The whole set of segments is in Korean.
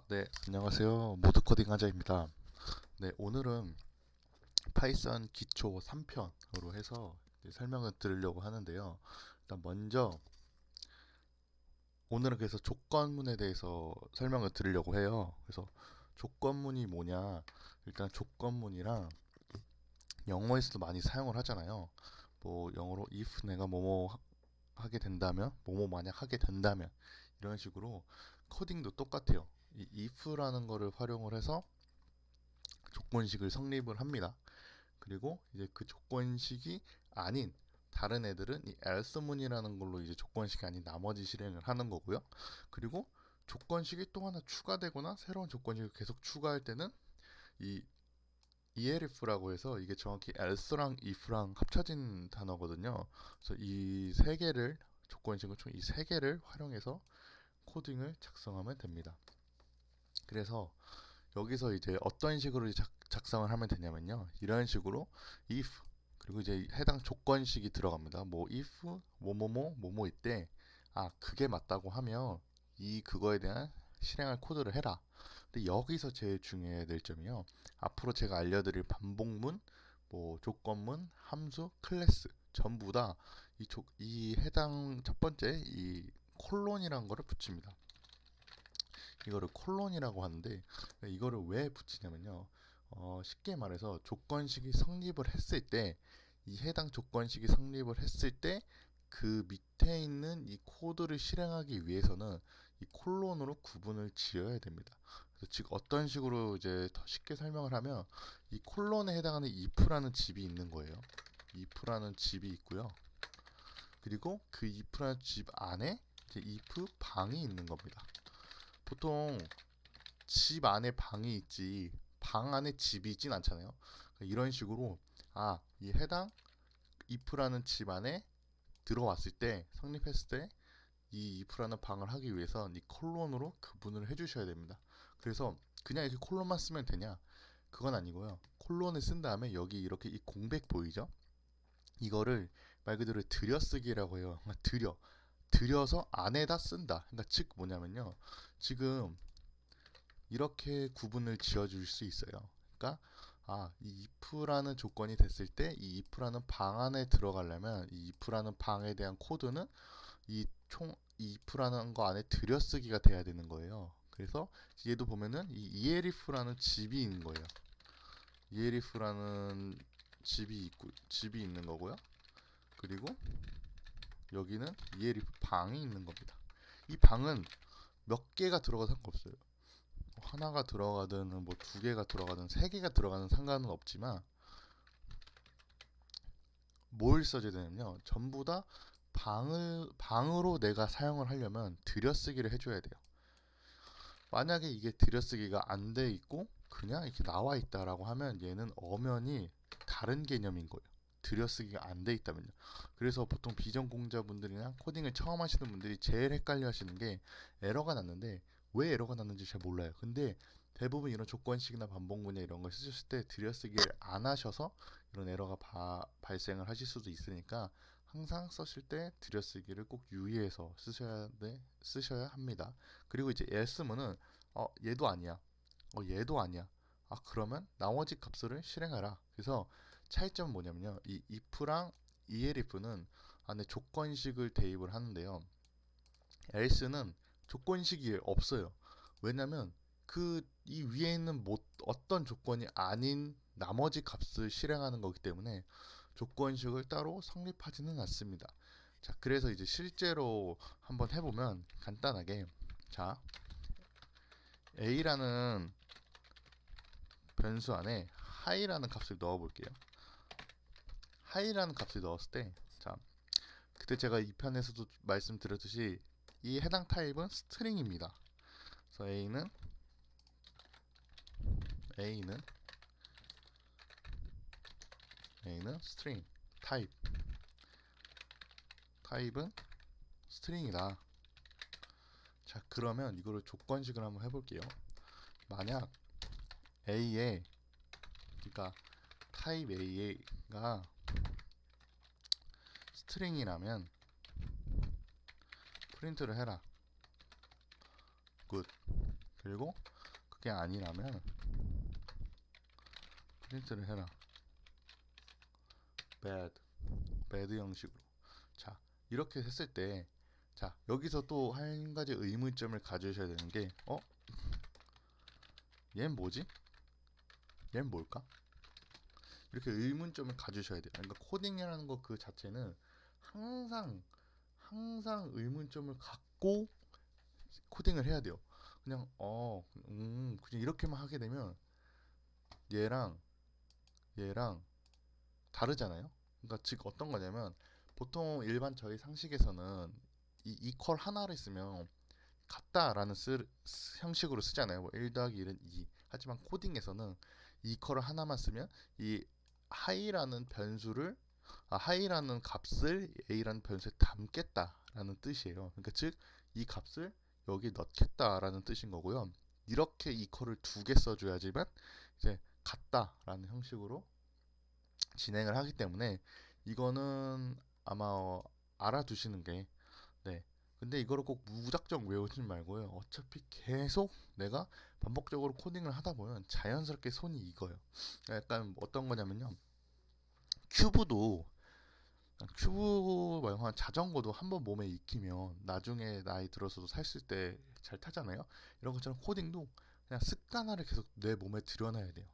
네, 안녕하세요. 모드 코딩 하자입니다. 네, 오늘은 파이썬 기초 3편으로 해서 설명을 드리려고 하는데요. 일단 먼저 오늘은 그래서 조건문에 대해서 설명을 드리려고 해요. 그래서 조건문이 뭐냐? 일단 조건문이랑 영어에서도 많이 사용을 하잖아요. 뭐 영어로 if 내가 뭐뭐 하게 된다면, 뭐뭐 만약 하게 된다면 이런 식으로 코딩도 똑같아요. 이 if라는 거를 활용을 해서 조건식을 성립을 합니다. 그리고 이제 그 조건식이 아닌 다른 애들은 이 else문이라는 걸로 이제 조건식이 아닌 나머지 실행을 하는 거고요. 그리고 조건식이 또 하나 추가되거나 새로운 조건식을 계속 추가할 때는 이 elif라고 해서 이게 정확히 else랑 if랑 합쳐진 단어거든요. 그래서 이 세 개를 조건식은 총 이 세 개를 활용해서 코딩을 작성하면 됩니다. 그래서 여기서 이제 어떤 식으로 작성을 하면 되냐면요. 이런 식으로 if 그리고 이제 해당 조건식이 들어갑니다. 뭐 if 뭐뭐뭐 뭐뭐일 때 그게 맞다고 하면 이 그거에 대한 실행할 코드를 해라. 근데 여기서 제일 중요해야 될 점이요. 앞으로 제가 알려드릴 반복문, 뭐 조건문, 함수, 클래스 전부 다 이 해당 첫 번째 이 콜론이라는 거를 붙입니다. 이거를 콜론이라고 하는데 이거를 왜 붙이냐면요. 쉽게 말해서 조건식이 성립을 했을 때 이 해당 조건식이 성립을 했을 때 그 밑에 있는 이 코드를 실행하기 위해서는 이 콜론으로 구분을 지어야 됩니다. 그래서 즉 어떤 식으로 이제 더 쉽게 설명을 하면 이 콜론에 해당하는 if라는 집이 있는 거예요. if라는 집이 있고요. 그리고 그 if라는 집 안에 이제 if 방이 있는 겁니다. 보통 집 안에 방이 있지 방 안에 집이 있진 않잖아요. 이런 식으로 이 해당 if라는 집 안에 들어왔을 때 성립했을 때 이 if라는 방을 하기 위해서 이 콜론으로 구분을 해주셔야 됩니다. 그래서 그냥 이렇게 콜론만 쓰면 되냐? 그건 아니고요. 콜론을 쓴 다음에 여기 이렇게 이 공백 보이죠? 이거를 말 그대로 들여쓰기라고 해요. 들여서 안에다 쓴다. 그러니까 즉 뭐냐면요. 지금 이렇게 구분을 지어줄 수 있어요. 그러니까 이 if라는 조건이 됐을 때 이 if라는 방 안에 들어가려면 이 if라는 방에 대한 코드는 이 if라는 거 안에 들여쓰기가 돼야 되는 거예요. 그래서 얘도 보면은 이 elif라는 집이 있는 거예요. elif라는 집이 있는 거고요. 그리고 여기는 elif 방이 있는 겁니다. 이 방은 몇 개가 들어가도 상관없어요. 하나가 들어가든 뭐 두 개가 들어가든 세 개가 들어가는 상관은 없지만 뭘 써줘야 되냐면요. 전부 다 방으로 내가 사용을 하려면 들여쓰기를 해줘야 돼요. 만약에 이게 들여쓰기가 안 돼 있고 그냥 이렇게 나와 있다라고 하면 얘는 엄연히 다른 개념인 거예요. 들여쓰기가 안 돼 있다면요. 그래서 보통 비전공자분들이나 코딩을 처음 하시는 분들이 제일 헷갈려 하시는 게 에러가 났는데 왜 에러가 났는지 잘 몰라요. 근데 대부분 이런 조건식이나 반복문이나 이런 걸 쓰셨을 때 들여쓰기를 안 하셔서 이런 에러가 발생을 하실 수도 있으니까 항상 쓰실 때 들여쓰기를 꼭 유의해서 쓰셔야 합니다. 그리고 이제 else문은 얘도 아니야. 얘도 아니야. 그러면 나머지 값을 실행하라. 그래서 차이점은 뭐냐면요. 이 if랑 elif는 안에 조건식을 대입을 하는데요. else는 조건식이 없어요. 왜냐면 이 위에 있는 어떤 조건이 아닌 나머지 값을 실행하는 거기 때문에 조건식을 따로 성립하지는 않습니다. 자, 그래서 이제 실제로 한번 해보면 간단하게 자, a라는 변수 안에 high라는 값을 넣어 볼게요. high라는 값을 넣었을 때, 자, 그때 제가 이 편에서도 말씀드렸듯이 이 해당 타입은 스트링입니다. 그래서 A는 스트링 타입은 스트링이다. 자, 그러면 이거를 조건식을 한번 해볼게요. 만약 A에 그러니까 타입 A가 스트링이라면 프린트를 해라. 굿. 그리고 그게 아니라면 프린트를 해라. bad 형식으로. 자, 이렇게 했을 때, 자, 여기서 또 한 가지 의문점을 가지셔야 되는 게, 얘는 뭐지? 얘는 뭘까? 이렇게 의문점을 가지셔야 돼요. 그러니까 코딩이라는 것 그 자체는 항상 의문점을 갖고 코딩을 해야 돼요. 그냥 그냥 이렇게만 하게 되면 얘랑 다르잖아요. 그러니까 즉 어떤 거냐면 보통 일반 저희 상식에서는 이 이퀄 하나를 쓰면 같다라는 형식으로 쓰잖아요. 뭐 1 더하기 1은 2. 하지만 코딩에서는 이퀄을 하나만 쓰면 이 하이라는 변수를 하이라는 값을 a라는 변수에 담겠다라는 뜻이에요. 그러니까 즉 이 값을 여기 넣겠다라는 뜻인 거고요. 이렇게 이퀄을 두 개 써줘야지만 이제 같다라는 형식으로 진행을 하기 때문에 이거는 아마 알아두시는 게 네. 근데 이거를 꼭 무작정 외우지 말고요. 어차피 계속 내가 반복적으로 코딩을 하다 보면 자연스럽게 손이 익어요. 약간 어떤 거냐면요. 큐브도 큐브 말고 자전거도 한번 몸에 익히면 나중에 나이 들어서도 샀을 때 잘 타잖아요. 이런 것처럼 코딩도 그냥 습관화를 계속 내 몸에 들여놔야 돼요.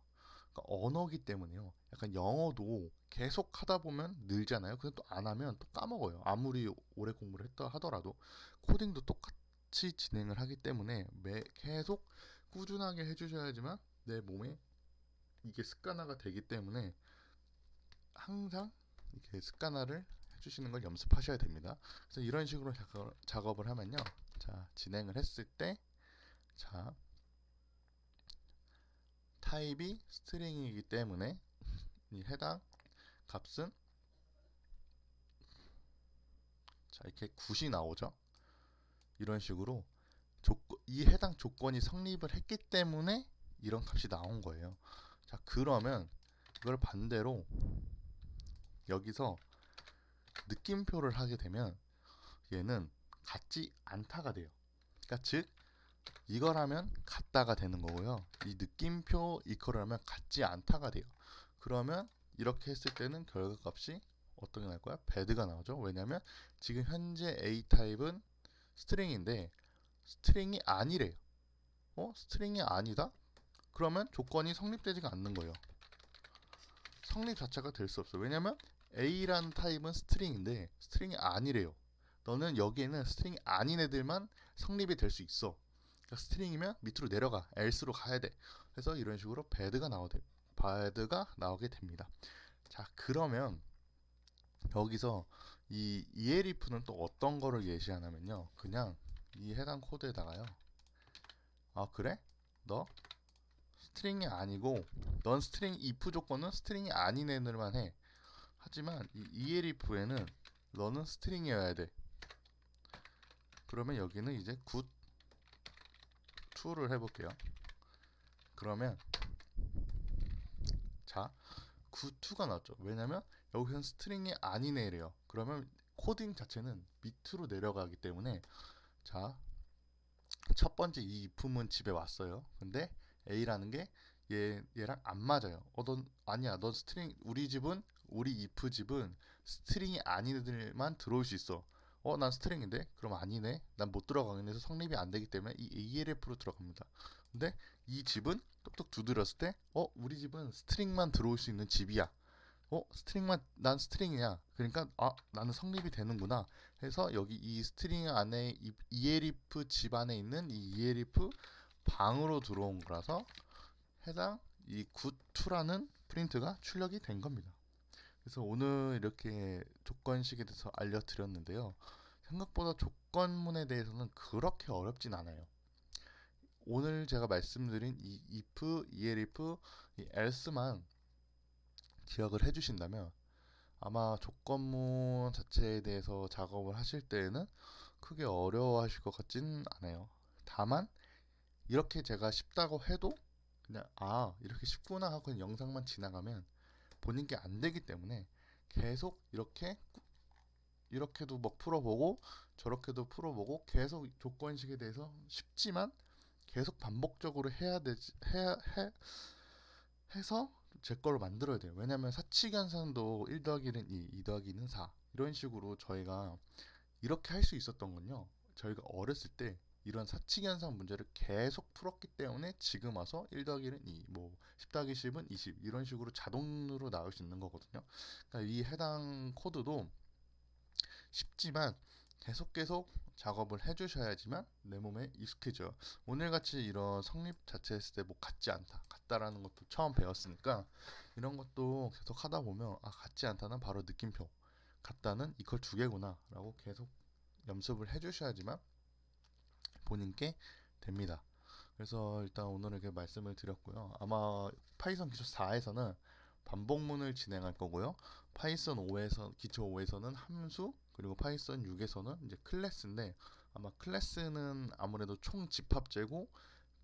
그러니까 언어기 때문에요. 약간 영어도 계속 하다 보면 늘잖아요. 근데 또 안 하면 또 까먹어요. 아무리 오래 공부를 했다 하더라도 코딩도 똑같이 진행을 하기 때문에 계속 꾸준하게 해주셔야지만 내 몸에 이게 습관화가 되기 때문에 항상 이렇게 습관화를 해주시는 걸 연습하셔야 됩니다. 그래서 이런 식으로 작업을 하면요. 자, 진행을 했을 때, 자, 타입이 스트링이기 때문에 이 해당 값은 자, 이렇게 굿이 나오죠. 이런 식으로 이 해당 조건이 성립을 했기 때문에 이런 값이 나온 거예요. 자, 그러면 이걸 반대로 여기서 느낌표를 하게 되면 얘는 같지 않다가 돼요. 그러니까 즉 이걸 하면 같다가 되는 거고요. 이 느낌표 이퀄을 하면 같지 않다가 돼요. 그러면 이렇게 했을 때는 결과값이 어떤 게 나올 거야? 배드가 나오죠. 왜냐면 지금 현재 A 타입은 스트링인데 스트링이 아니래요. 스트링이 아니다? 그러면 조건이 성립되지가 않는 거예요. 성립 자체가 될 수 없어요. 왜냐면 A라는 타입은 스트링인데 스트링이 아니래요. 너는 여기에는 스트링이 아닌 애들만 성립이 될 수 있어. 그러니까 스트링이면 밑으로 내려가. else로 가야 돼. 그래서 이런 식으로 배드가 나오게 됩니다. 자, 그러면 여기서 이 elif는 또 어떤 거를 예시하냐면요. 그냥 이 해당 코드에다가요. 아, 그래? 너 스트링이 아니고 넌 스트링 if 조건은 스트링이 아닌 애들만 해. 하지만 이 elif에는 너는 스트링이어야 돼. 그러면 여기는 이제 good to를 해볼게요. 그러면 자 good to가 나왔죠. 왜냐면 여기는 스트링이 아닌 애래요. 그러면 코딩 자체는 밑으로 내려가기 때문에 자 첫 번째 이 if문 집에 왔어요. 근데 A라는 게 얘랑 안 맞아요. 넌 아니야. 넌 스트링 우리 if 집은 스트링이 아닌 애들만 들어올 수 있어. 난 스트링인데? 그럼 아니네. 난 못 들어가겠네 해서 성립이 안 되기 때문에 이 ALF로 들어갑니다. 근데 이 집은 똑똑 두드렸을 때 우리 집은 스트링만 들어올 수 있는 집이야. 난 스트링이야. 그러니까 나는 성립이 되는구나 해서 여기 이 스트링 안에 ELIF 집 안에 있는 이 ELIF 방으로 들어온 거라서 해당 이 good2라는 프린트가 출력이 된 겁니다. 그래서 오늘 이렇게 조건식에 대해서 알려드렸는데요. 생각보다 조건문에 대해서는 그렇게 어렵진 않아요. 오늘 제가 말씀드린 이 if, elif, 이 else만 기억을 해주신다면 아마 조건문 자체에 대해서 작업을 하실 때에는 크게 어려워하실 것 같진 않아요. 다만 이렇게 제가 쉽다고 해도 그냥 이렇게 쉽구나 하고 그냥 영상만 지나가면 보는 게 안 되기 때문에 계속 이렇게도 막 풀어보고 저렇게도 풀어보고 계속 조건식에 대해서 쉽지만 계속 반복적으로 해야 되지 해서 제 걸로 만들어야 돼요. 왜냐면 사칙 연산도 1 더하기 1은 2, 2 더하기 2는 4 이런 식으로 저희가 이렇게 할 수 있었던 건요. 저희가 어렸을 때 이런 사칙 연산 문제를 계속 풀었기 때문에 지금 와서 1 더하기 1은 2, 뭐 10 더하기 10은 20 이런 식으로 자동으로 나올 수 있는 거거든요. 그러니까 이 해당 코드도 쉽지만 계속 작업을 해주셔야지만 내 몸에 익숙해져요. 오늘같이 이런 성립 자체 했을 때 뭐 같지 않다, 같다라는 것도 처음 배웠으니까 이런 것도 계속 하다 보면 아 같지 않다는 바로 느낌표, 같다는 이퀄 두 개구나 라고 계속 연습을 해주셔야지만 본인께 됩니다. 그래서 일단 오늘 이렇게 말씀을 드렸고요. 아마 파이썬 기초 4에서는 반복문을 진행할 거고요. 파이썬 5에서 기초 5에서는 함수, 그리고 파이썬 6에서는 이제 클래스인데 아마 클래스는 아무래도 총 집합제고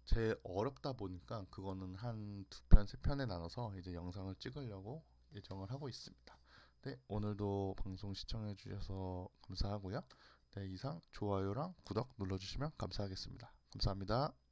제일 어렵다 보니까 그거는 한 두 편, 세 편에 나눠서 이제 영상을 찍으려고 예정을 하고 있습니다. 네, 오늘도 방송 시청해 주셔서 감사하고요. 네, 이상 좋아요랑 구독 눌러주시면 감사하겠습니다. 감사합니다.